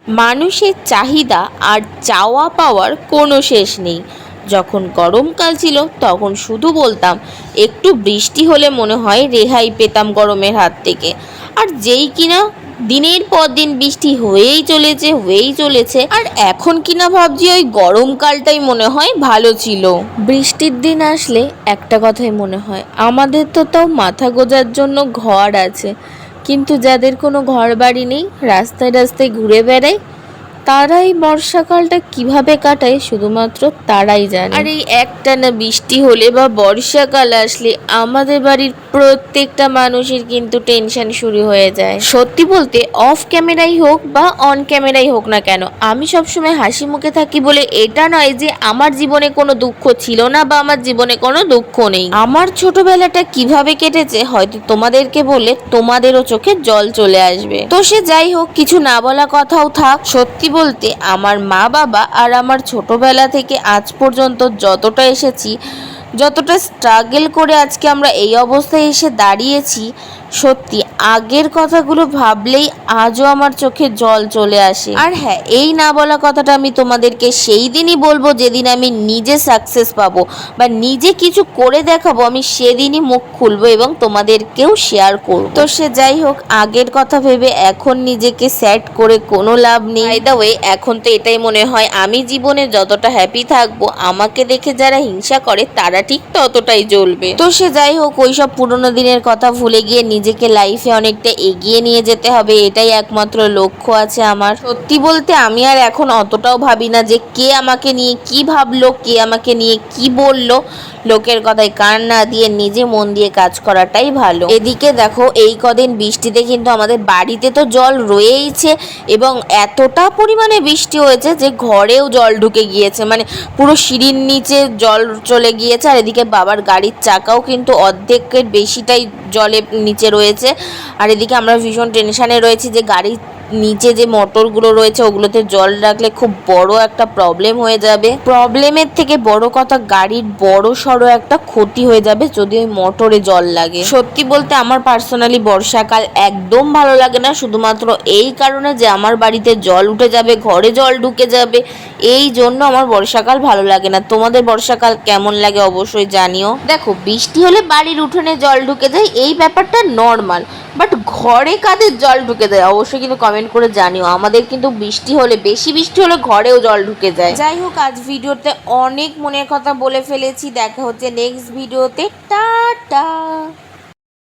মানুষের চাহিদা আর চাওয়া পাওয়ার কোনো শেষ নেই। যখন গরমকাল ছিল তখন শুধু বলতাম একটু বৃষ্টি হলে মনে হয় রেহাই পেতাম গরমের হাত থেকে। আর যেই কিনা দিনের পর দিন বৃষ্টি হয়েই চলেছে আর এখন কিনা ভাবছি ওই গরমকালটাই মনে হয় ভালো ছিল। বৃষ্টির দিন আসলে একটা কথাই মনে হয়, আমাদের তো তাও মাথা গোঁজার জন্য ঘর আছে, কিন্তু যাদের কোনো ঘর বাড়ি নেই, রাস্তায় রাস্তায় ঘুরে বেড়ায়, তারাই বর্ষাকালটা কিভাবে কাটায় শুধুমাত্র তারাই জানে। আর এই একটানা বৃষ্টি হলে বা বর্ষাকাল আসলে আমাদের বাড়ির প্রত্যেকটা মানুষের কিন্তু টেনশন শুরু হয়ে যায়। সত্যি বলতে অফ ক্যামেরাই হোক বা অন ক্যামেরাই হোক না কেন, আমি সবসময় হাসি মুখে থাকি বলে এটা নয় যে আমার জীবনে কোনো দুঃখ ছিল না বা আমার জীবনে কোনো দুঃখ নেই। আমার ছোটবেলাটা কিভাবে কেটেছে হয়তো তোমাদেরকে বলে তোমাদেরও চোখে জল চলে আসবে। তো সে যাই হোক, কিছু না বলা কথাও থাক। সত্যি বলতে আমার মা বাবা আর আমার ছোটবেলা থেকে আজ পর্যন্ত যতটা এসেছি, যতটা স্ট্রাগল করে আজকে আমরা এই অবস্থায় এসে দাঁড়িয়েছি, সত্যি আগের কথাগুলো ভাবলেই আজও আমার চোখে জল চলে আসে। আর হ্যাঁ, এই না বলা কথাটা আমি তোমাদেরকে সেই দিনই বলবো যেদিন আমি নিজে সাকসেস পাবো বা নিজে কিছু করে দেখাবো, আমি সেদিনই মুখ খুলবো এবং তোমাদেরকেও শেয়ার করবো। তো সে যাই হোক, আগের কথা ভেবে এখন নিজেকে স্যাড করে কোনো লাভ নেই। বাই দ্য ওয়ে, এখন তো এটাই মনে হয় আমি জীবনে যতটা হ্যাপি থাকবো, আমাকে দেখে যারা হিংসা করে তারা ঠিক ততটাই জ্বলবে। তো সে যাই হোক, ওইসব পুরোনো দিনের কথা ভুলে গিয়ে নিজেকে লাইফে অনেকটা এগিয়ে নিয়ে যেতে হবে, এটাই একমাত্র লক্ষ্য আছে আমার। সত্যি বলতে আমি আর এখন অতটাও ভাবি না যে কে আমাকে নিয়ে কি ভাবলো, কে আমাকে নিয়ে কি বললো। লোকের কথায় কান না দিয়ে নিজে মন দিয়ে কাজ করাটাই ভালো। এদিকে দেখো, এই কদিন বৃষ্টিতে কিন্তু আমাদের বাড়িতে তো জল রয়েইছে এবং এতটা পরিমাণে বৃষ্টি হয়েছে যে ঘরেও জল ঢুকে গিয়েছে, মানে পুরো সিঁড়ির নিচে জল চলে গিয়েছে। আর এদিকে বাবার গাড়ির চাকাও কিন্তু অর্ধেকের বেশিটাই জলের নিচে রয়েছে। আর এদিকে আমরা ভীষণ টেনশানে রয়েছি যে গাড়ির নিচে যে মোটরগুলো রয়েছে ওগুলোতে জল রাখলে খুব বড় একটা প্রবলেম হয়ে যাবে। প্রবলেমের থেকে বড় কথা, গাড়ির বড় সড়ো একটা ক্ষতি হয়ে যাবে যদি ওই মোটরে জল লাগে। সত্যি বলতে আমার পার্সোনালি বর্ষাকাল একদম ভালো লাগে না, শুধুমাত্র এই কারণে যে আমার বাড়িতে জল উঠে যাবে, ঘরে জল ঢুকে যাবে, এই জন্য আমার বর্ষাকাল ভালো লাগে না। তোমাদের বর্ষাকাল কেমন লাগে অবশ্যই জানিও। দেখো, বৃষ্টি হলে বাড়ির উঠোনে জল ঢুকে যায় এই ব্যাপারটা নর্মাল, বাট ঘরে কাদের জল ঢুকে যায় অবশ্যই কিন্তু কমেন্ট করে জানিও। আমাদের কিন্তু বৃষ্টি হলে, বেশি বৃষ্টি হলে ঘরেও জল ঢুকে যায়। যাই হোক, আজ ভিডিওতে অনেক মনের কথা বলে ফেলেছি। দেখা হচ্ছে নেক্সট ভিডিওতে। টাটা।